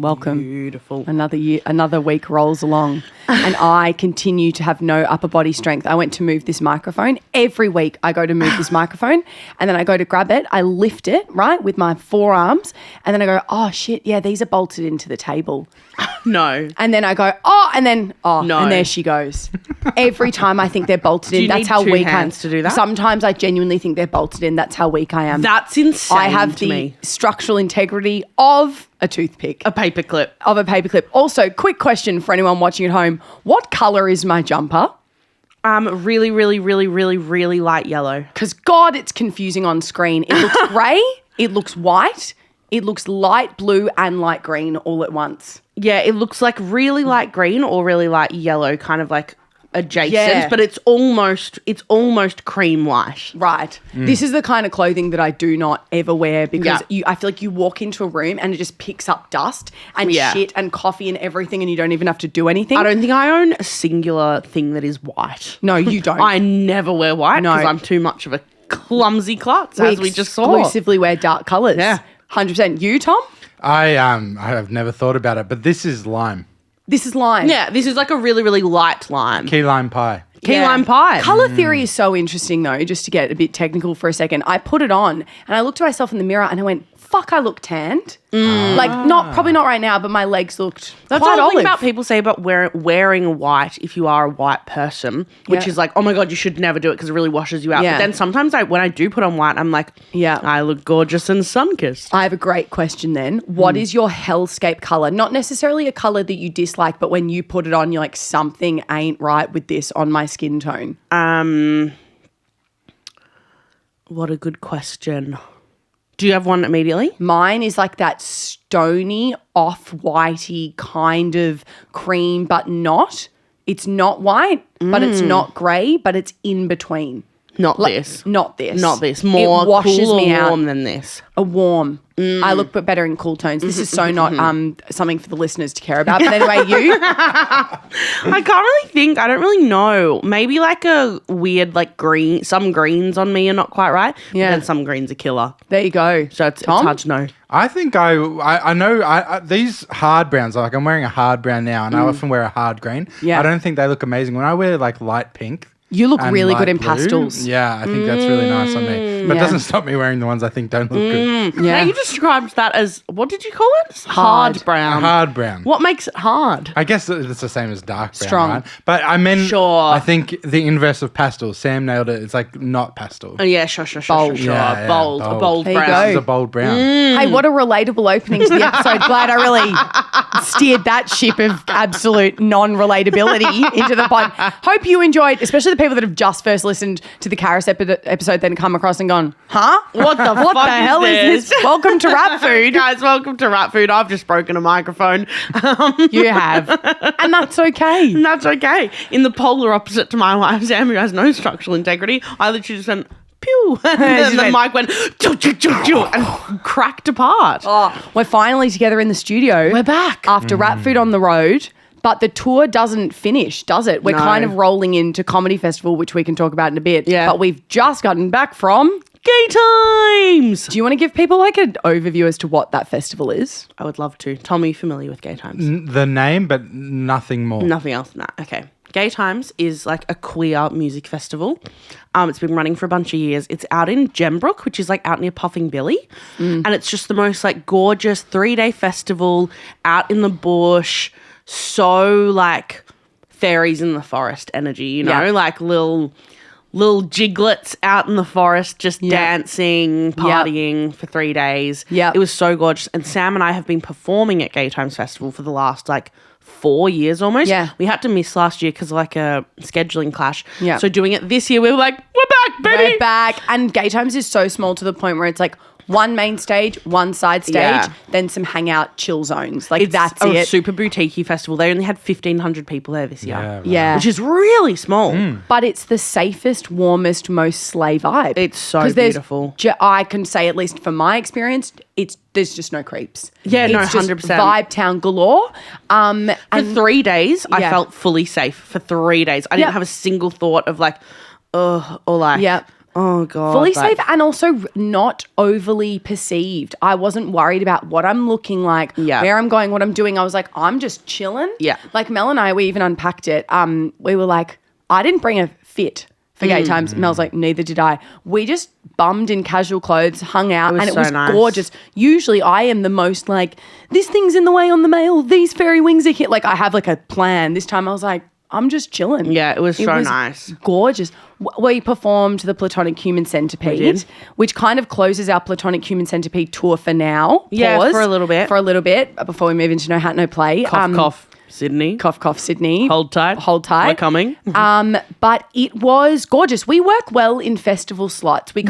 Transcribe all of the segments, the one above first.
welcome. Beautiful. Another year, another week rolls along and I continue to have no upper body strength. I went to move this microphone. Every week I go to move this microphone and then I go to grab it. I lift it, right, with my forearms and then I go, oh, shit, yeah, these are bolted into the table. No. And then I go, no. And there she goes. Every time I think they're bolted in. That's how weak I am. hands to do that? Sometimes I genuinely think they're bolted in. That's how weak I am. That's insane. I have to the me. structural integrity of a toothpick. A paperclip. Of a paperclip. Also, quick question for anyone watching at home. What colour is my jumper? Really, really, really, really, really light yellow. Because, God, it's confusing on screen. It looks grey. It looks white. It looks light blue and light green all at once. Yeah, it looks like really light green or really light yellow, kind of like adjacent, Yeah. but it's almost cream white. Right. This is the kind of clothing that I do not ever wear because I feel like you walk into a room and it just picks up dust and shit and coffee and everything and you don't even have to do anything. I don't think I own a singular thing that is white. No, you don't. I never wear white because I'm too much of a clumsy klutz, as we just saw. Exclusively wear dark colours. Yeah. 100%. You, Tom? I have never thought about it, but this is lime. This is lime. Yeah, this is like a really, really light lime. Key lime pie. Key lime pie. Colour theory is so interesting though, just to get a bit technical for a second. I put it on and I looked at myself in the mirror and I went, fuck, I look tanned. Like, probably not right now, but my legs looked That's quite the olive. thing about people say about wearing white if you are a white person, which is like, oh my God, you should never do it because it really washes you out. Yeah. But then sometimes when I do put on white, I'm like, I look gorgeous and sun-kissed. I have a great question then. What is your hellscape colour? Not necessarily a colour that you dislike, but when you put it on, you're like, something ain't right with this on my skin tone. What a good question. Do you have one immediately? Mine is like that stony, off-whitey kind of cream, but not. It's not white, but it's not grey, but it's in between. Not this. Not this. Not this. More it washes cool me or out. warm than this. A warm. I look better in cool tones. This is so not something for the listeners to care about. But anyway, you? I can't really think. I don't really know. Maybe like a weird like green. Some greens on me are not quite right. Yeah. And some greens are killer. There you go. So it's Tom? hard to know. I think I know these hard browns, like I'm wearing a hard brown now and I often wear a hard green. Yeah. I don't think they look amazing. When I wear like light pink. You look and really light good in blue, pastels. Yeah, I think that's really nice on me. But it Yeah. doesn't stop me wearing the ones I think don't look good. Yeah. Now you described that as, what did you call it? Hard. brown. A hard brown. What makes it hard? I guess it's the same as dark brown, Strong. right? But I mean, Sure. I think the inverse of pastel. Sam nailed it. It's like not pastel. Oh yeah, sure. Bold. Yeah, bold. A bold There you brown. go. This is a bold brown. Hey, what a relatable opening to the episode. Glad I really steered that ship of absolute non-relatability into the pod. Hope you enjoyed, especially the people that have just first listened to the Karis episode, then come across and gone, huh? What the What fuck the hell is this? Welcome to Ratfood. Guys, welcome to Ratfood. I've just broken a microphone. You have. And that's okay. And that's okay. In the polar opposite to my wife, Sam, who has no structural integrity, I literally just went, pew. And then the mic went, choo, choo, choo, choo, and cracked apart. Oh, we're finally together in the studio. We're back. After Ratfood on the road. But the tour doesn't finish, does it? We're No. kind of rolling into Comedy Festival, which we can talk about in a bit. Yeah. But we've just gotten back from... Gaytimes. Do you want to give people like an overview as to what that festival is? I would love to. Tom, are you familiar with Gaytimes? The name, but nothing more. Nothing else. Nah. Okay. Gaytimes is like a queer music festival. It's been running for a bunch of years. It's out in Gembrook, which is like out near Puffing Billy. And it's just the most like gorgeous 3-day festival out in the bush. So like fairies in the forest energy, you know, Yeah. like little jiglets out in the forest just dancing, partying for 3 days. Yeah. It was so gorgeous. And Sam and I have been performing at Gaytimes Festival for the last like 4 years almost. Yeah. We had to miss last year because of like a scheduling clash. Yeah. So doing it this year, we were like, we're back, baby. We're back. And Gaytimes is so small to the point where it's like one main stage, one side stage, Yeah. then some hangout chill zones. Like that's a it. super boutique festival. They only had 1,500 people there this year. right. Yeah. Which is really small. But it's the safest, warmest, most slay vibe. It's so 'Cause there's beautiful. I can say, at least from my experience, there's just no creeps. Yeah, no, It's just 100%. vibe town galore. For 3 days, I Yeah. felt fully safe for 3 days. I didn't Yep. have a single thought of like, or like, Yep. Oh, God. Fully safe and also not overly perceived. I wasn't worried about what I'm looking like, where I'm going, what I'm doing. I was like, I'm just chilling. Yeah. Like Mel and I, we even unpacked it. We were like, I didn't bring a fit for Gaytimes. Mel's like, neither did I. We just bummed in casual clothes, hung out, and it was nice. gorgeous. Usually I am the most like, this thing's in the way on the mail, these fairy wings are here. Like I have like a plan. This time I was like, I'm just chilling. Yeah, it was nice. Gorgeous. We performed the Platonic Human Centipede, which kind of closes our Platonic Human Centipede tour for now. Yeah, Pause, for a little bit. Before we move into No Hat, No Play. Cough, cough, Sydney. Cough, cough, Sydney. Hold tight. Hold tight. We're coming. But it was gorgeous. We work well in festival slots. We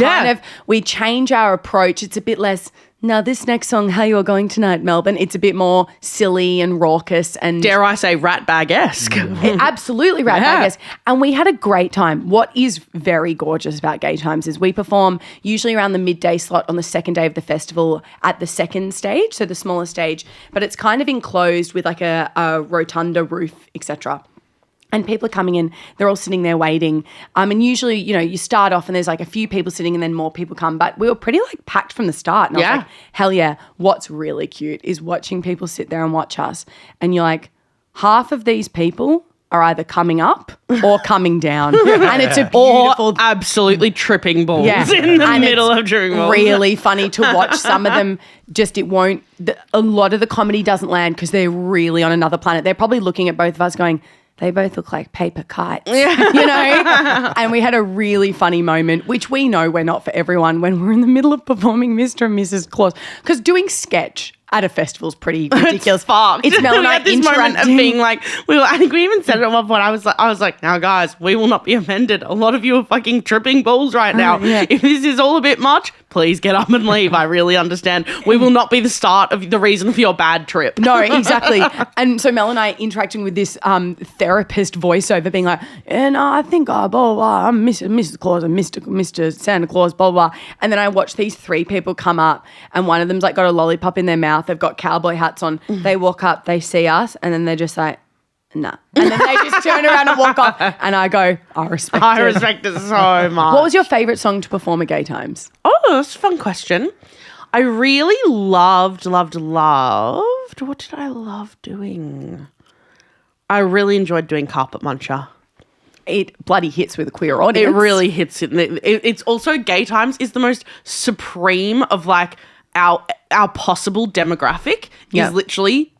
we change our approach. It's a bit less, now this next song, How You Are Going Tonight, Melbourne, it's a bit more silly and raucous and... Dare I say Ratbag-esque. Absolutely Ratbag-esque. And we had a great time. What is very gorgeous about Gaytimes is we perform usually around the midday slot on the second day of the festival at the second stage, so the smaller stage, but it's kind of enclosed with like a rotunda roof, etc. And people are coming in, they're all sitting there waiting. And usually, you know, you start off and there's like a few people sitting and then more people come. But we were pretty like packed from the start. And I was like, hell yeah. What's really cute is watching people sit there and watch us. And you're like, half of these people are either coming up or coming down. And it's a beautiful... Or absolutely tripping balls in the middle of tripping balls. Really funny to watch. Some of them just, it won't... a lot of the comedy doesn't land because they're really on another planet. They're probably looking at both of us going... They both look like paper kites, you know? And we had a really funny moment, which we know we're not for everyone, when we're in the middle of performing Mr. and Mrs. Claus. Because doing sketch at a festival is pretty ridiculous. It's fucked. It's Mel and I at this moment of being like, I think we even said it at one point. I was like, now guys, we will not be offended. A lot of you are fucking tripping balls right now. If this is all a bit much, please get up and leave. I really understand. We will not be the start of the reason for your bad trip. No, exactly. And so Mel and I interacting with this therapist voiceover being like, and I think, blah, blah, blah, I'm Mrs. Claus and Mr. Santa Claus, blah, blah. And then I watch these three people come up and one of them's like got a lollipop in their mouth. They've got cowboy hats on. They walk up, they see us, and then they're just like, nah. And then they just turn around and walk off. And I go, I respect it so much. What was your favourite song to perform at Gaytimes? Oh, that's a fun question. I really loved. What did I love doing? I really enjoyed doing Carpet Muncher. It bloody hits with a queer audience. It really hits it. It's also Gaytimes is the most supreme of like our possible demographic is literally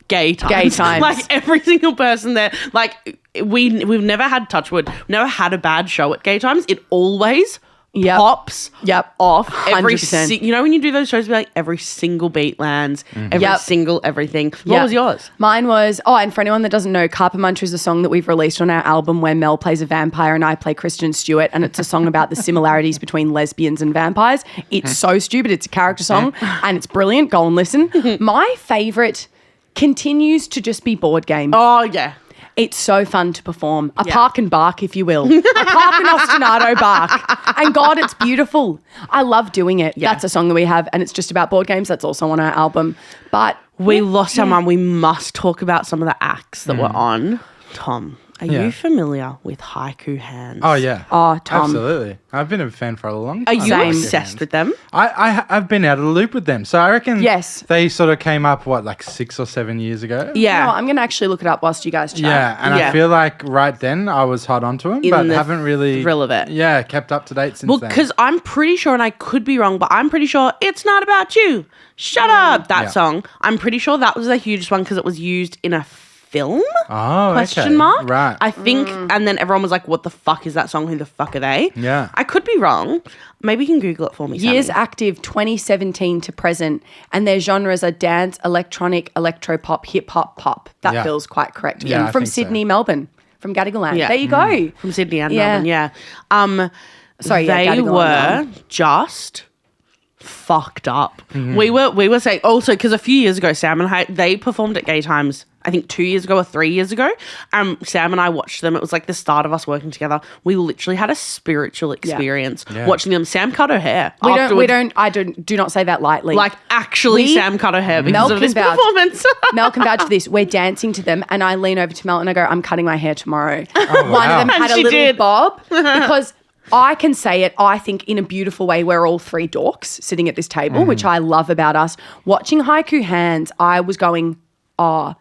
Gaytimes. Like every single person there, like we've never had touchwood, never had a bad show at Gaytimes. It always pops off every 100%. You know when you do those shows, be like every single beat lands, every single everything. What was yours? Mine was, and for anyone that doesn't know, Carpet Muncher is a song that we've released on our album where Mel plays a vampire and I play Kristen Stewart, and it's a song about the similarities between lesbians and vampires. It's so stupid. It's a character song and it's brilliant. Go and listen. My favourite continues to just be Board Game. Oh, yeah. It's so fun to perform. A park and bark, if you will. A park and ostinato bark. And God, it's beautiful. I love doing it. Yeah. That's a song that we have, and it's just about board games. That's also on our album. But we lost our mind. We must talk about some of the acts that were on. Tom, are you familiar with Haiku Hands? Oh, yeah. Oh, Tom. Absolutely. I've been a fan for a long Are time. you obsessed with them? I've been out of the loop with them. So I reckon they sort of came up, like 6 or 7 years ago? Yeah. No, I'm going to actually look it up whilst you guys chat. Yeah, and I feel like right then I was hot onto them, but haven't really... thrill of it. Yeah, kept up to date since then. Well, because I'm pretty sure, and I could be wrong, but I'm pretty sure It's Not About You. Shut up. That song. I'm pretty sure that was the hugest one because it was used in a film? Question mark? Right. I think, and then everyone was like, what the fuck is that song? Who the fuck are they? Yeah. I could be wrong. Maybe you can Google it for me, Years Sammy. active, 2017 to present, and their genres are dance, electronic, electropop, hip-hop, pop. That feels quite correct. Yeah, from Sydney, Melbourne, from Gadigaland. Yeah. There you go. From Sydney and Melbourne, Sorry, they Gadigal were just fucked up. We were saying also because a few years ago, Sam and I, they performed at Gaytimes. I think 2 years ago or 3 years ago. Sam and I watched them. It was like the start of us working together. We literally had a spiritual experience watching them. Sam cut her hair. I do not say that lightly. Like actually Sam cut her hair because of this performance. Mel can vouch for this. We're dancing to them and I lean over to Mel and I go, I'm cutting my hair tomorrow. Oh, wow. One of them had a little bob because I can say it, I think, in a beautiful way. We're all three dorks sitting at this table, which I love about us. Watching Haiku Hands, I was going, oh,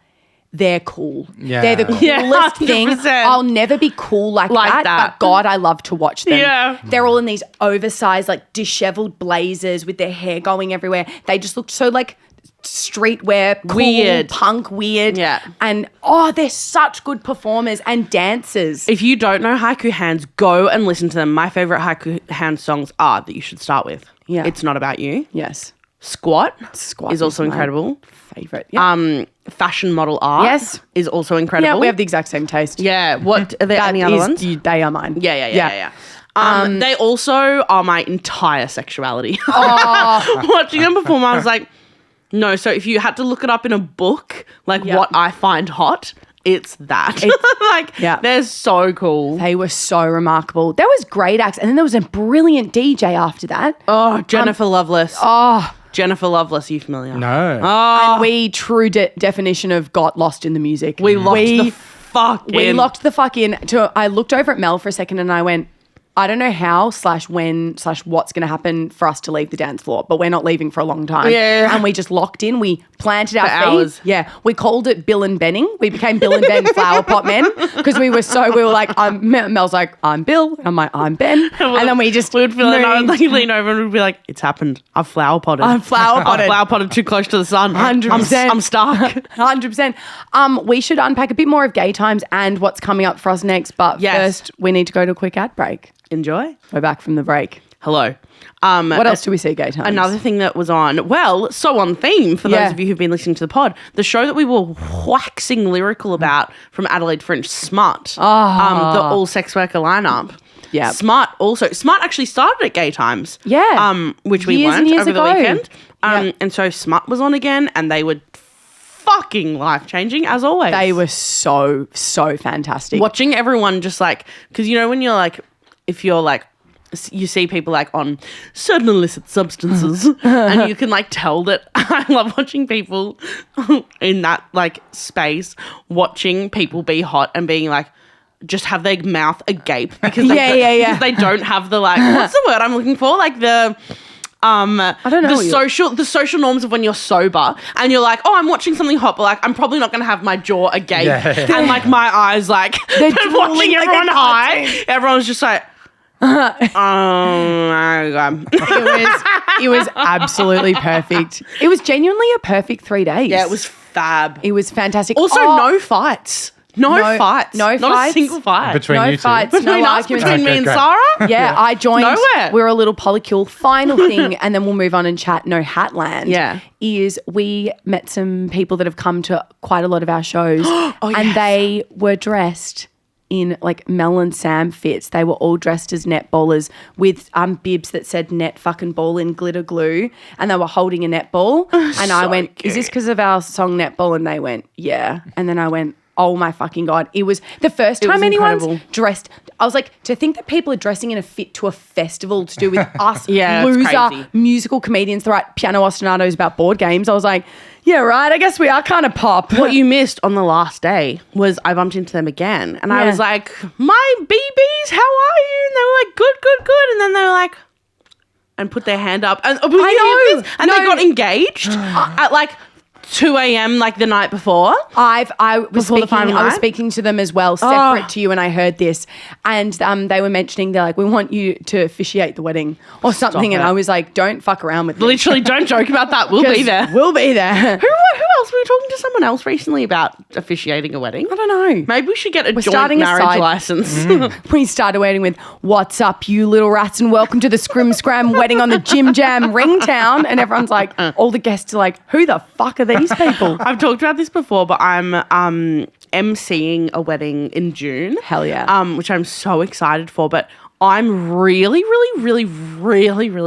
they're cool. Yeah. They're the coolest Yeah, thing. 100%. I'll never be cool like that, but God, I love to watch them. Yeah. They're all in these oversized, like disheveled blazers with their hair going everywhere. They just looked so like streetwear, cool, Weird. punk weird. Yeah. And they're such good performers and dancers. If you don't know Haiku Hands, go and listen to them. My favorite Haiku Hands songs are that you should start with. Yeah. It's Not About You. Yes. Squat Squat is also is my incredible. Favorite. Yeah. Fashion model art Yes. is also incredible. Yeah, we have the exact same taste. Yeah. What are there That any other is- ones? They are mine. Yeah. They also are my entire sexuality. Oh. Watching them perform, I was like, no. So if you had to look it up in a book, like Yeah. what I find hot, it's that. Like, Yeah. they're so cool. They were so remarkable. There was great acts, and then there was a brilliant DJ after that. Oh, Jennifer Loveless. Oh, Jennifer Loveless, are you familiar? No. Oh, and we true definition of got lost in the music. we locked the fuck in. We locked the fuck in. I looked over at Mel for a second and I went, I don't know how / when / what's going to happen for us to leave the dance floor, but we're not leaving for a long time. Yeah. And we just locked in. We planted our For feet. hours. Yeah. We called it Bill and Benning. We became Bill and Ben Flower Pot Men because we were like, Mel's like, I'm Bill. I'm like, I'm Ben. And then we just we would feel like I would moved. like lean over and we'd be like, it's happened. I've flower potted. I'm flower potted. I've flower potted too close to the sun. 100%. I'm stuck. 100%. We should unpack a bit more of Gaytimes and what's coming up for us next. But Yes. first, we need to go to a quick ad break. Enjoy. We're back from the break. Hello. What else do we see, Gaytimes? Another thing that was on, well, so on theme for Yeah. those of you who've been listening to the pod, the show that we were waxing lyrical about from Adelaide Fringe, Smut, the all sex worker lineup. Yeah. Smut actually started at Gaytimes. Yeah. Which we Years and weren't years over the ago. weekend. Yeah. And so Smut was on again and they were fucking life-changing as always. They were so fantastic. Watching everyone just like, because you know when you're like, if you're like, you see people like on certain illicit substances and you can like tell that I love watching people in that like space, watching people be hot and being like, just have their mouth agape because they, because they don't have the like, what's the word I'm looking for? Like the, I don't know. the social norms of when you're sober and you're like, oh, I'm watching something hot, but like I'm probably not going to have my jaw agape and like my eyes like They're watching drooling like everyone a high. cartoon. Everyone's just like, oh my god. It was absolutely perfect. It was genuinely a perfect 3 days. Yeah, it was fab. It was fantastic. Also, Oh, no fights. No fights. no Not fights. a single fight. Between no you two. fights, Between no us, arguments. between me and great. Sarah. Yeah, I joined. Nowhere. We're a little polycule. Final thing, and then we'll move on and chat. No Hatland. Yeah. Is we met some people that have come to quite a lot of our shows, and yes. they were dressed in like Mel Sam fits. They were all dressed as netballers with bibs that said net fucking ball in glitter glue, and they were holding a netball. And I went, cute. "Is this because of our song Netball?" And they went, "Yeah." And then I went, oh my fucking God. It was the first time was anyone's incredible. dressed. I was like, to think that people are dressing in a fit to a festival to do with us Yeah, it's loser crazy. musical comedians that write piano ostinatos about board games. I was like, yeah, right. I guess we are kind of pop. What you missed on the last day was I bumped into them again and I Yeah. was like, my BBs, how are you? And they were like, good. And then they were like, and put their hand up. And, I know. And No. they got engaged at like 2 a.m. like the night before. I was Before the final night? speaking to them as well, separate to you, and I heard this, and they were mentioning, they're like, we want you to officiate the wedding or something, and it. I was like, don't fuck around with me. Literally, don't joke about that. We'll be 'Cause there. We'll be there. Who else? We were talking to someone else recently about officiating a wedding. I don't know. Maybe we should get a joint starting a marriage side- license. We started wedding with, what's up, you little rats, and welcome to the Scrim Scram wedding on the Jim Jam Ringtown. And everyone's like, all the guests are like, who the fuck are these people? I've talked about this before, but I'm emceeing a wedding in June. Hell yeah. Which I'm so excited for. But I'm really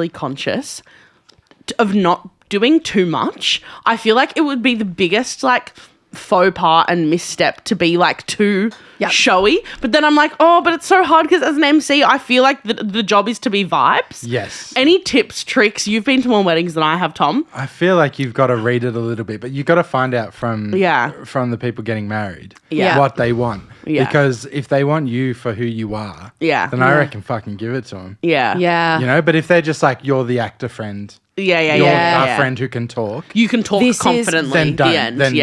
conscious of not doing too much. I feel like it would be the biggest like faux pas and misstep to be like too Yep. showy. But then I'm like, oh, but it's so hard because as an MC, I feel like the job is to be vibes. Yes. Any tips, tricks? You've been to more weddings than I have, Tom. I feel like you've got to read it a little bit, but you've got to find out from the people getting married what they want. Yeah. Because if they want you for who you are, then I reckon fucking give it to them. Yeah. Yeah. You know, but if they're just like, you're the actor friend, you're our friend who can talk, you can talk confidently. then don't. The end. Then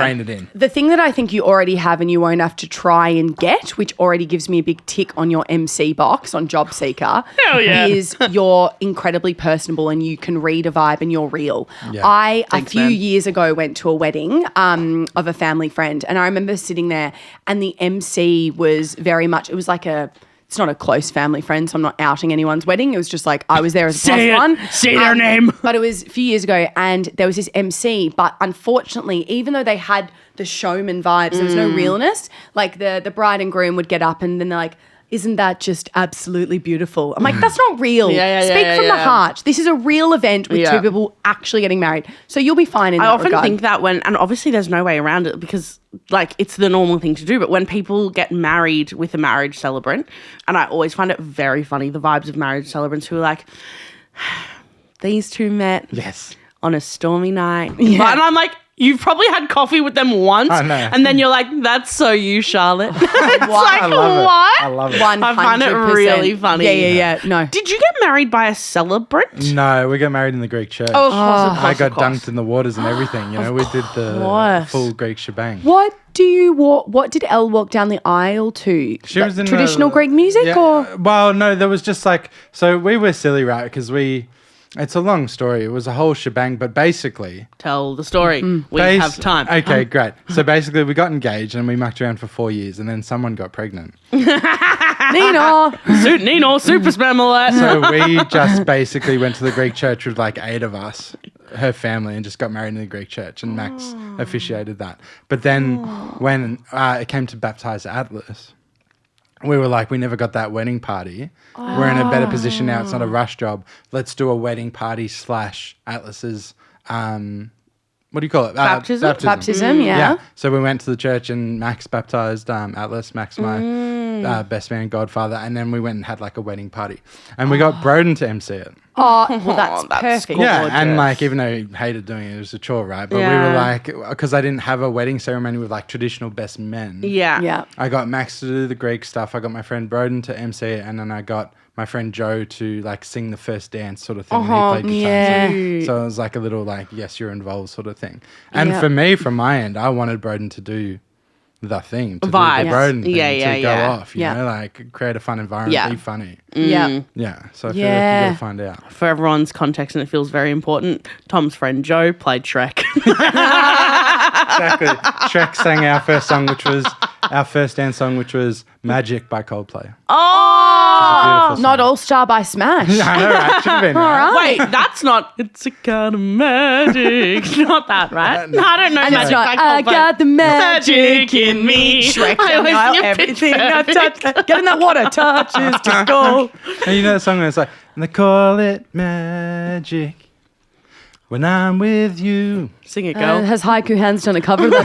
rein it in. The thing that I think you already have and you won't have to try and get, which already gives me a big tick on your MC box on Job Seeker, is you're incredibly personable and you can read a vibe and you're real. Yeah. A few years ago, went to a wedding of a family friend, and I remember sitting there and the MC was very much, it was like it's not a close family friend, so I'm not outing anyone's wedding. It was just like I was there as a plus one. Say their name. But it was a few years ago, and there was this MC. But unfortunately, even though they had the showman vibes, there was no realness. Like the bride and groom would get up, and then they're like, "Isn't that just absolutely beautiful?" I'm like, "That's not real. Speak from the heart. This is a real event with two people actually getting married. So you'll be fine in that regard." I often think that and obviously there's no way around it because like it's the normal thing to do, but when people get married with a marriage celebrant, and I always find it very funny, the vibes of marriage celebrants who are like, these two met on a stormy night. And I'm like, you've probably had coffee with them once, and then you're like, that's so you, Charlotte. It's like, what? I love it. 100%. I find it really funny. Yeah. No. Did you get married by a celebrant? No, we got married in the Greek church. Oh, of course, I got dunked in the waters and everything. You know, we did the full Greek shebang. What did Elle walk down the aisle to? She was in traditional Greek music or? Well, no, there was just like, so we were silly, right? Because it's a long story. It was a whole shebang, but basically... Tell the story. We have time. Okay, great. So basically we got engaged and we mucked around for 4 years and then someone got pregnant. Nino, super spam alert. So we just basically went to the Greek church with like 8 of us, her family, and just got married in the Greek church, and Max officiated that. But then when it came to baptize Atlas, we were like, we never got that wedding party. We're in a better position now. It's not a rush job. Let's do a wedding party / Atlas's, what do you call it? Baptism, yeah. So we went to the church and Max baptized Atlas. Max, my best man, godfather. And then we went and had like a wedding party. And we got Broden to MC it. Oh, well, that's perfect. Yeah, and like, even though he hated doing it, it was a chore, right? But we were like, because I didn't have a wedding ceremony with like traditional best men. Yeah. I got Max to do the Greek stuff. I got my friend Broden to MC it, and then I got my friend Joe to like sing the first dance sort of thing. And he played guitar. So it was like a little like, yes, you're involved sort of thing. And for me, from my end, I wanted Broden to do the thing, to do the Broden thing, to go off, you know, like create a fun environment, be funny. Yeah. So I feel like you got to find out. For everyone's context, and it feels very important, Tom's friend Joe played Shrek. Exactly. Shrek sang our first song, which was our first dance song, which was Magic by Coldplay. Oh! Not All Star by Smash. I know, right? Should have been. Wait, that's not. It's a kind of magic. It's not that, right? No, I don't know And magic it's not, by Coldplay. I got the magic in me. Shrek I down the always aisle, think everything it's I touch, get in that water, touches to gold. And you know the song where it's like, and they call it magic when I'm with you. Sing it, girl. Has Haiku Hands done a cover of that?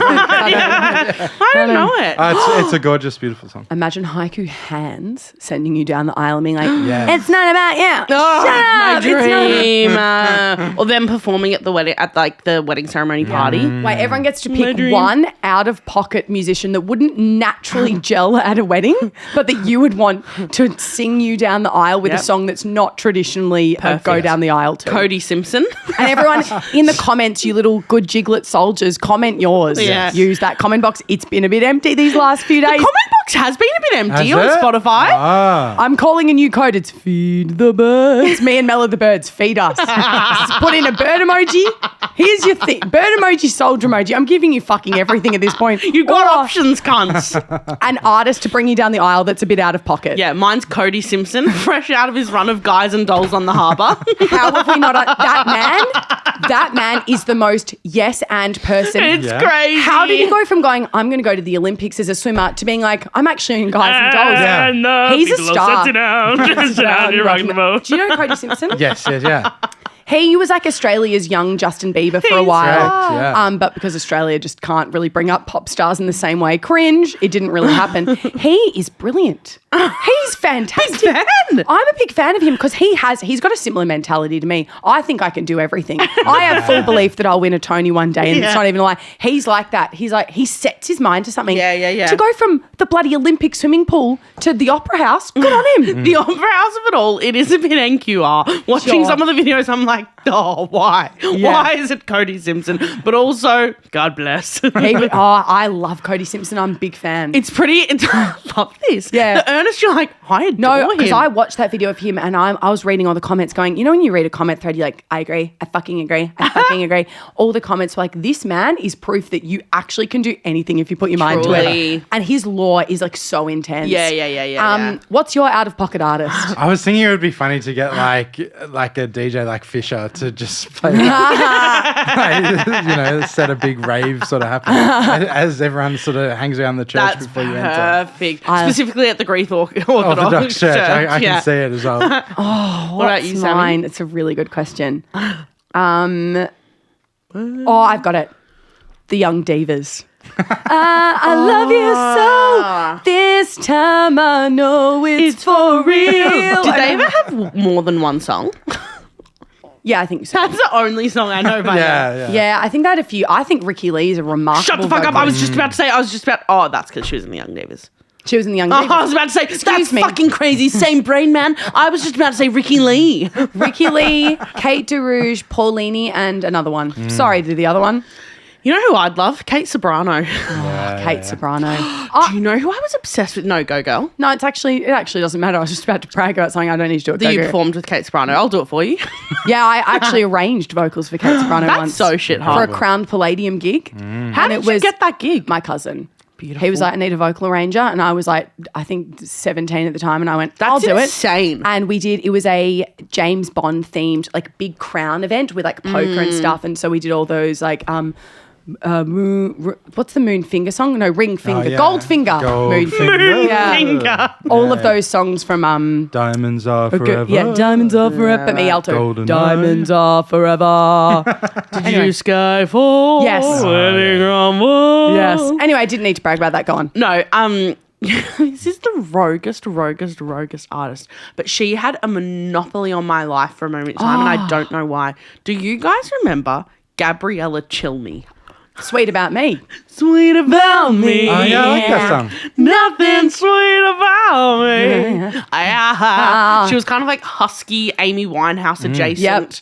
I don't know it. It's a gorgeous, beautiful song. Imagine Haiku Hands sending you down the aisle and being like, Yeah. it's not about you. Oh, Shut up. my dream. Or them performing at the wedding, at like the wedding ceremony party. Wait, everyone gets to My pick dream. one out-of-pocket musician that wouldn't naturally gel at a wedding, but that you would want to sing you down the aisle with a song that's not traditionally a go down the aisle to. Cody Simpson. And everyone in the comments, you little good Giglet soldiers, comment yours. Yeah. Use that comment box. It's been a bit empty these last few days. Comment box has been a bit empty Has on it? Spotify. I'm calling a new code. It's feed the birds. Me and Mel are the birds. Feed us. Just put in a bird emoji. Here's your thing. Bird emoji, soldier emoji. I'm giving you fucking everything at this point. You've got options, cunts. An artist to bring you down the aisle that's a bit out of pocket. Yeah, mine's Cody Simpson, fresh out of his run of Guys and Dolls on the Harbour. How have we not... That man is the most yes and person. It's crazy. How did he go from going, I'm going to go to the Olympics as a swimmer, to being like, I'm actually in Guys and Dolls? Yeah. He's a star. Sit down. Sit down. You're rocking the boat. Do you know Cody Simpson? Yes, yeah. He was like Australia's young Justin Bieber for a He's while. right, yeah. But because Australia just can't really bring up pop stars in the same way, cringe, it didn't really happen. He is brilliant. He's fantastic. Big fan. I'm a big fan of him because he's got a similar mentality to me. I think I can do everything. I have full belief that I'll win a Tony one day, and it's not even a lie. He's like that. He's like, he sets his mind to something. Yeah. To go from the bloody Olympic swimming pool to the opera house, good on him. The opera house of it all, it is a bit NQR. Watching Sure. some of the videos, I'm like, oh, why? Yeah. Why is it Cody Simpson? But also, God bless. I love Cody Simpson. I'm a big fan. I love this. Yeah. The earnest, you're like, I adore No, him. because I watched that video of him and I was reading all the comments going, you know when you read a comment thread, you're like, I agree, I fucking agree, I fucking agree. All the comments were like, this man is proof that you actually can do anything if you put your mind to Truly. it. And his lore is like so intense. Yeah. What's your out-of-pocket artist? I was thinking it would be funny to get like a DJ like Fisher to just play, set a big rave sort of happening as everyone sort of hangs around the church That's before you enter. perfect. Specifically at the Greek Orthodox church. I can see it as well. What about you, Sammy? Mine? It's a really good question. I've got it. The Young Divas. I love you so. This time I know it's for real. Did they ever have more than one song? Yeah, I think so. That's the only song I know by now. Yeah. Yeah, I think they had a few. I think Ricky Lee is a remarkable Shut the fuck up. I vocalist. was just about to say, oh, that's because she was in the Young Divas. She was in the Young Oh, Divas. I was about to say, that's me. fucking crazy. Same brain, man. I was just about to say Ricky Lee. Ricky Lee, Kate DeRouge, Paulini, and another one. Sorry, the other one. You know who I'd love? Kate Sobrano. Kate Sobrano. Do you know who I was obsessed with? No, Go Girl. No, it actually doesn't matter. I was just about to brag about something I don't need to do it. That you performed with Kate Sobrano. I'll do it for you. Yeah, I actually arranged vocals for Kate Sobrano That's once. so shit For hard. a Crown Palladium gig. How did you get that gig? My cousin. Beautiful. He was like, I need a vocal arranger. And I was like, I think 17 at the time. And I went, I'll That's do insane. it. And we did, it was a James Bond themed, like big Crown event with like poker and stuff. And so we did all those like, what's the Moon Finger song? No, Ring Finger. yeah. Gold Finger. Moon Finger. Yeah. Finger. All of those songs from Diamonds are forever. Yeah, Diamonds Are Forever. But me alto. Golden Diamonds Are Forever. Did you sky fall? Yes. Yes. Yes. Anyway, I didn't need to brag about that. Go on. No, this is the roguest artist. But she had a monopoly on my life for a moment in time, and I don't know why. Do you guys remember Gabriella Cilmi? Sweet About Me. Sweet about me. Oh, yeah, I like that song. Nothing sweet about me. She was kind of like husky, Amy Winehouse adjacent. Yep.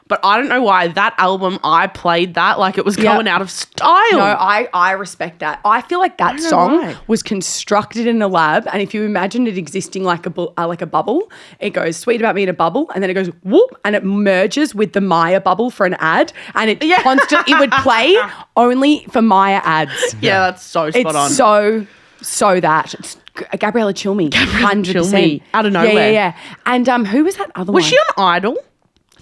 But I don't know why that album, I played that like it was going out of style. No, I respect that. I feel like that song why. was constructed in a lab, and if you imagine it existing like a bubble, it goes Sweet About Me in a bubble, and then it goes whoop, and it merges with the Maya bubble for an ad, and it constantly it would play only for Maya ads. Yeah, that's so spot on. It's so that. It's Gabriella Cilmi, 100%. Cilmi, out of nowhere. Yeah. And who was that other one? Was she on Idol?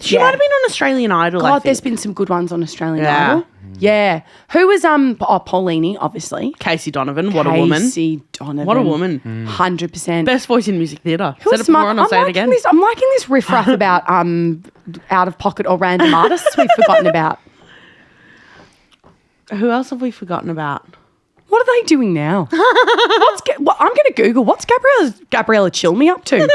She might have been on Australian Idol, I God, think. there's been some good ones on Australian Yeah. Idol. Yeah. Who was Paulini, obviously. Casey Donovan, what a woman. Casey Donovan. What a woman. 100%. Best voice in music theatre. Who Said it before and I'll say it again. I'm liking this riff-raff about out of pocket or random artists we've forgotten about. Who else have we forgotten about? What are they doing now? I'm going to Google, what's Gabriella Cilmi up to?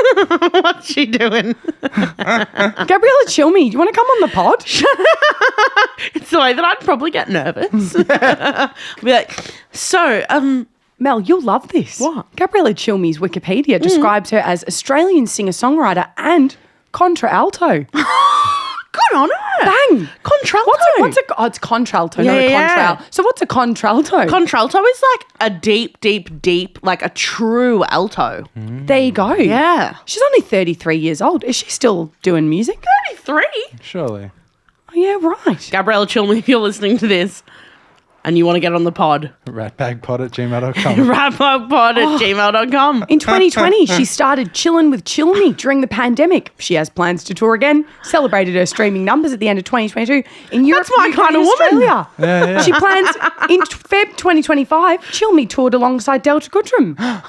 What's she doing? Gabriella Cilmi, do you want to come on the pod? It's the way that I'd probably get nervous. I'd be like, so, Mel, you'll love this. What? Gabriella Cilmi's Wikipedia describes her as Australian singer-songwriter and contralto. good on her. Bang. Contralto. It's contralto, not Yeah, a yeah. contral. So what's a contralto? Contralto is like a deep, like a true alto. There you go. Yeah. She's only 33 years old. Is she still doing music? 33. Surely. Oh, yeah, right. Gabriella Cilmi, if you're listening to this and you want to get on the pod, Ratbagpod@gmail.com. ratbagpod@gmail.com. In 2020, she started chilling with Cilmi during the pandemic. She has plans to tour again, celebrated her streaming numbers at the end of 2022 in Europe. That's my UK, kind of and woman. Australia. Yeah. She plans in Feb 2025, Cilmi toured alongside Delta Goodrum. What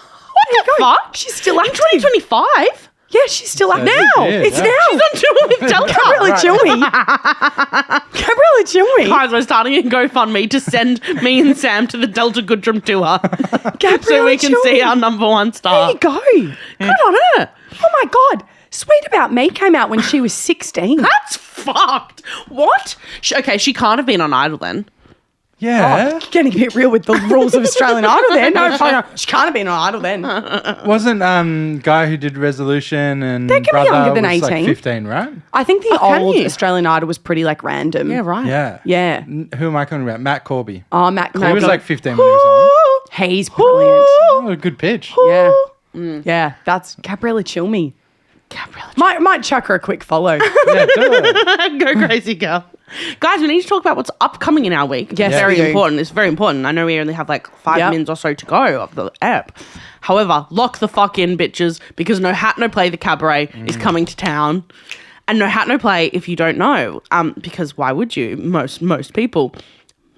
the fuck? She's still active. 2025? Yeah, she's still out So now. this year, It's yeah. now. She's on tour with Delta. Gabriella Cilmi. Gabriella Cilmi. Guys, we're starting a GoFundMe to send me and Sam to the Delta Goodrum tour so we can see our number one star. There you go. Good on her. Oh my God. Sweet About Me came out when she was 16. That's fucked. What? Okay, she can't have been on Idol then. Yeah. Getting a bit real with the rules of Australian Idol then. No, she can't have been on Idol then. Wasn't guy who did Resolution and They can be brother younger than was 18. like 15, right? I think the can old you? Australian Idol was pretty like random. Yeah, right. Yeah. Yeah. Who am I talking about? Matt Corby. Oh, Matt He was Corby. like 15 when he was He's brilliant. on. Oh, a good pitch. Yeah. Yeah, that's Gabriella Cilmi. Gabriella. Might chuck her a quick follow. Yeah, do it. Go crazy, girl. Guys, we need to talk about what's upcoming in our week. Yes, very we do. important. It's very important. I know we only have like 5 Yep. minutes or so to go of the app. However, lock the fuck in, bitches, because No Hat No Play the Cabaret is coming to town. And No Hat No Play, if you don't know, because why would you? Most people.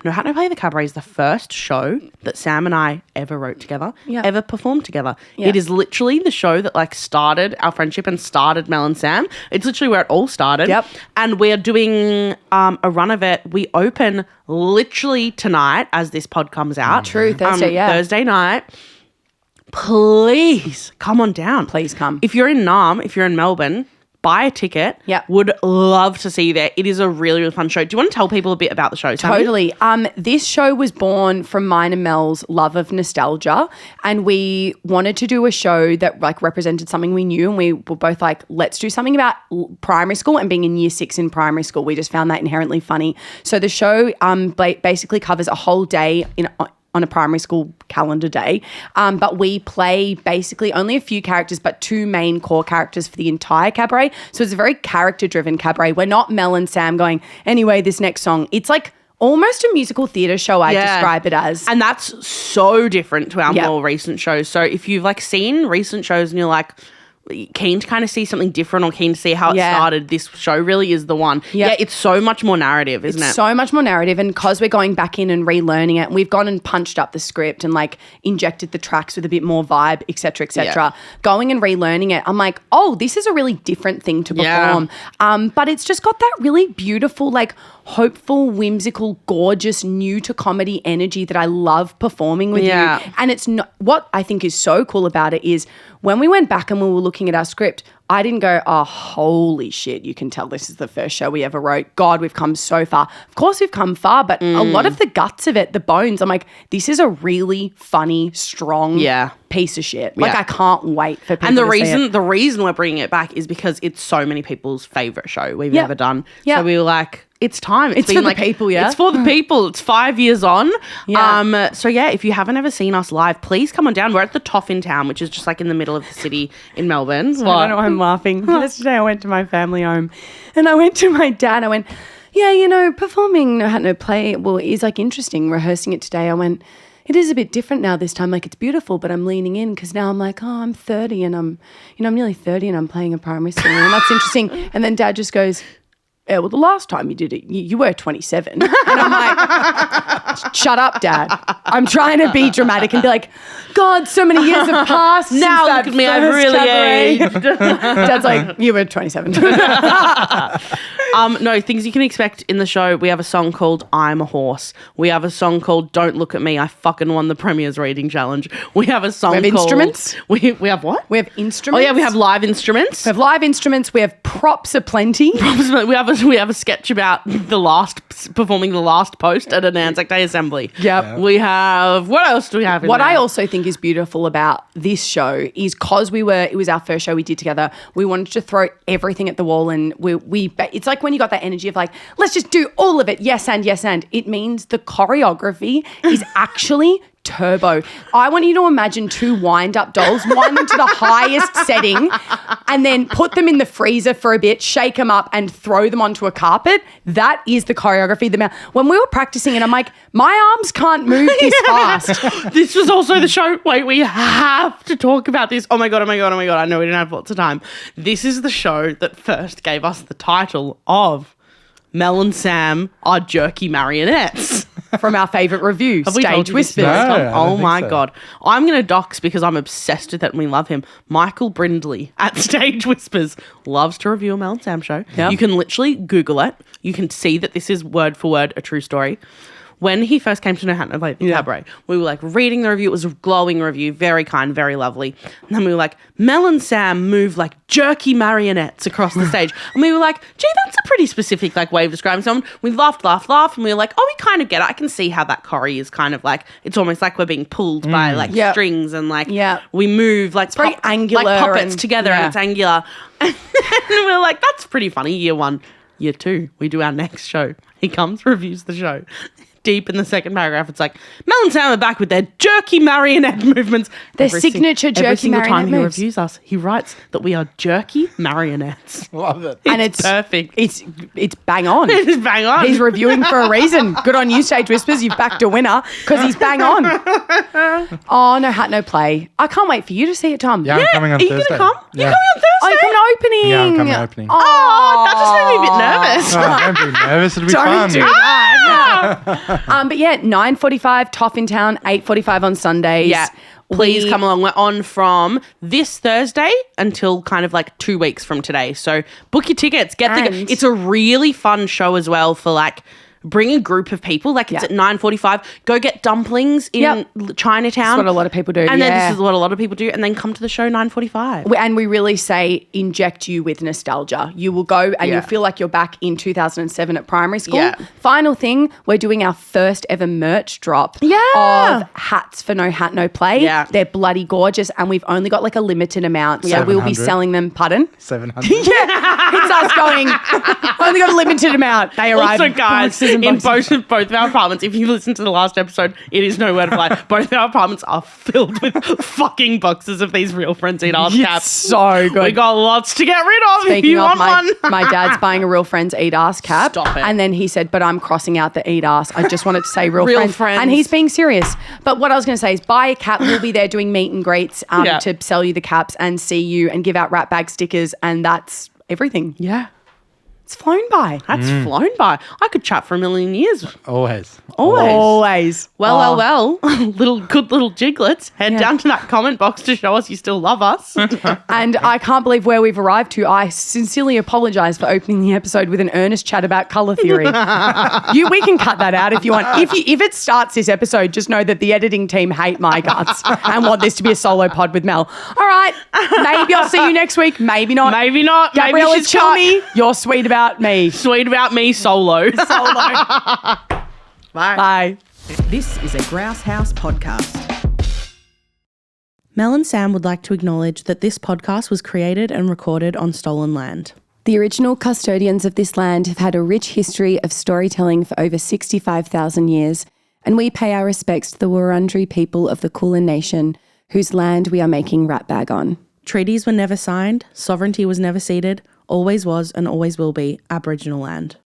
No Hat No Play the Cabaret is the first show that Sam and I ever wrote together, Yeah. ever performed together. Yeah. It is literally the show that like started our friendship and started Mel and Sam. It's literally where it all started. Yep. And we're doing a run of it. We open literally tonight as this pod comes out. True, Thursday, yeah. Thursday night. Please come on down. Please come. If you're in Naarm, if you're in Melbourne, buy a ticket. Yep. Would love to see you there. It is a really, really fun show. Do you want to tell people a bit about the show, Sammy? Totally. This show was born from mine and Mel's love of nostalgia, and we wanted to do a show that like represented something we knew, and we were both like, let's do something about primary school and being in year 6 in primary school. We just found that inherently funny. So the show basically covers a whole day on a primary school calendar day. But we play basically only a few characters, but 2 main core characters for the entire cabaret. So it's a very character-driven cabaret. We're not Mel and Sam going, anyway, this next song. It's like almost a musical theatre show, I describe it as. And that's so different to our Yeah. more recent shows. So if you've like seen recent shows and you're like keen to kind of see something different or keen to see how it Yeah. started, this show really is the one. Yeah. Yeah, it's so much more narrative, isn't it? So much more narrative, and because we're going back in and relearning it, we've gone and punched up the script and like injected the tracks with a bit more vibe, etc., etc. Yeah. Going and relearning it, I'm like, oh, this is a really different thing to Yeah. perform. But it's just got that really beautiful, like hopeful, whimsical, gorgeous, new to comedy energy that I love performing with Yeah. you. And it's not what I think is so cool about it is when we went back and we were looking at our script, I didn't go, oh, holy shit, you can tell this is the first show we ever wrote. God, we've come so far. Of course we've come far, but a lot of the guts of it, the bones, I'm like, this is a really funny, strong Yeah. piece of shit. Like, Yeah. I can't wait for people And the to see reason it. the reason we're bringing it back is because it's so many people's favorite show we've Yeah. ever done. Yeah. So we were like, it's time. It's been for the like, people, yeah? It's for the people. It's 5 years on. Yeah. So yeah, if you haven't ever seen us live, please come on down. We're at the Toff in town, which is just like in the middle of the city in Melbourne. I don't know why I'm laughing. Yesterday I went to my family home and I went to my dad. I went, yeah, you know, performing No Hat No Play, well, is like interesting. Rehearsing it today, I went, it is a bit different now this time. Like it's beautiful, but I'm leaning in because now I'm like, oh, I'm 30 and I'm nearly 30 and I'm playing a primary school and that's interesting. And then Dad just goes, yeah, well, the last time you did it, you were 27. And I'm like, shut up, Dad. I'm trying to be dramatic and be like, God, so many years have passed. since Now that look at me, I've first really cabaret." aged. Dad's like, you were 27. No, things you can expect in the show. We have a song called I'm a Horse. We have a song called Don't Look at Me, I fucking won the Premier's Reading Challenge. We have a song We have called... instruments? We have what? We have Oh instruments. yeah, we have live instruments. We have live instruments. We have props aplenty. We have a sketch about performing the last post at an Anzac Day assembly. Yep. We have, what else do we have in What there? I also think is beautiful about this show is because it was our first show we did together, we wanted to throw everything at the wall and it's like when you got that energy of like, let's just do all of it. Yes and yes and. It means the choreography is actually turbo. I want you to imagine 2 wind-up dolls, one to the highest setting, and then put them in the freezer for a bit, shake them up, and throw them onto a carpet. That is the choreography. When we were practicing it, I'm like, my arms can't move this fast. This was also the show. Wait, we have to talk about this. Oh my God. I know we didn't have lots of time. This is the show that first gave us the title of Mel and Sam are jerky marionettes. from our favourite review, Have we told Stage you this, Whispers. No, I don't Oh think my so. God. I'm going to dox because I'm obsessed with it and we love him. Michael Brindley at Stage Whispers loves to review a Mel and Sam show. Yep. You can literally Google it. You can see that this is word for word a true story. When he first came to No Hat No Play, the Cabaret, we were like reading the review. It was a glowing review, very kind, very lovely. And then we were like, Mel and Sam move like jerky marionettes across the stage. And we were like, gee, that's a pretty specific like way of describing someone. We laughed. And we were like, oh, we kind of get it. I can see how that choreo is kind of like, it's almost like we're being pulled by like Yep. strings and like Yep. we move like, very angular like puppets and- together yeah. and it's angular. And we were like, that's pretty funny. Year 1. Year 2, we do our next show. He comes, reviews the show. Deep in the second paragraph, it's like, Mel and Sam are back with their jerky marionette movements. Their signature every jerky single time marionette he moves. reviews us, he writes that we are jerky marionettes. Love it. And it's perfect. It's bang on. It's bang on. He's reviewing for a reason. Good on you, Stage Whispers. You've backed a winner because he's bang on. Oh, No Hat No Play. I can't wait for you to see it, Tom. Yeah, I'm coming on are you Thursday. going to come? Yeah. You're coming on Thursday? Oh, you're coming to opening. Yeah, I'm coming to opening. Oh, that just made me a bit nervous. Oh, don't be nervous. It'll be Don't fun. do that. But yeah, 9:45, Toff in Town, 8:45 on Sundays. Yeah. Please We- come along. We're on from this Thursday until kind of like 2 weeks from today. So book your tickets. And- It's a really fun show as well for like bring a group of people. Like it's Yeah. at 9:45. Go get dumplings in Yep. Chinatown. That's what a lot of people do, And then yeah. this is what a lot of people do. And then come to the show 9:45. And we really say inject you with nostalgia. You will go and Yeah. you'll feel like you're back in 2007 at primary school. Yeah. Final thing, we're doing our first ever merch drop Yeah. of hats for No Hat No Play. Yeah. They're bloody gorgeous and we've only got like a limited amount. So Yeah. we'll be 700. selling them. Pardon? 700. It's us going, only got a limited amount. They arrive Also, guys, boxes and in boxes. both of our apartments, if you listen to the last episode, it is no word of lie. Both of our apartments are filled with fucking boxes of these Real Friends Eat Ass It's caps. so good. We got lots to get rid of. if Speaking you of, want one. my dad's buying a Real Friends Eat Ass cap. Stop it. And then he said, but I'm crossing out the Eat Ass. I just wanted to say Real, Real Friends. Friends. And he's being serious. But what I was going to say is buy a cap. We'll be there doing meet and greets Yeah. to sell you the caps and see you and give out Ratbag stickers. And that's everything. Yeah. It's flown by. That's flown by. I could chat for a million years. Always. Always. Well, Oh. good little jiglets. Head down to that comment box to show us you still love us. And I can't believe where we've arrived to. I sincerely apologise for opening the episode with an earnest chat about colour theory. We can cut that out if you want. If it starts this episode, just know that the editing team hate my guts and want this to be a solo pod with Mel. All right, maybe I'll see you next week. Maybe not. Maybe not. Gabriella, Maybe she's Cilmi, you're sweet about me. Sweet about me solo. Solo. Bye. Bye. This is a Grouse House podcast. Mel and Sam would like to acknowledge that this podcast was created and recorded on stolen land. The original custodians of this land have had a rich history of storytelling for over 65,000 years, and we pay our respects to the Wurundjeri people of the Kulin Nation, whose land we are making Ratbag on. Treaties were never signed, sovereignty was never ceded, always was and always will be Aboriginal land.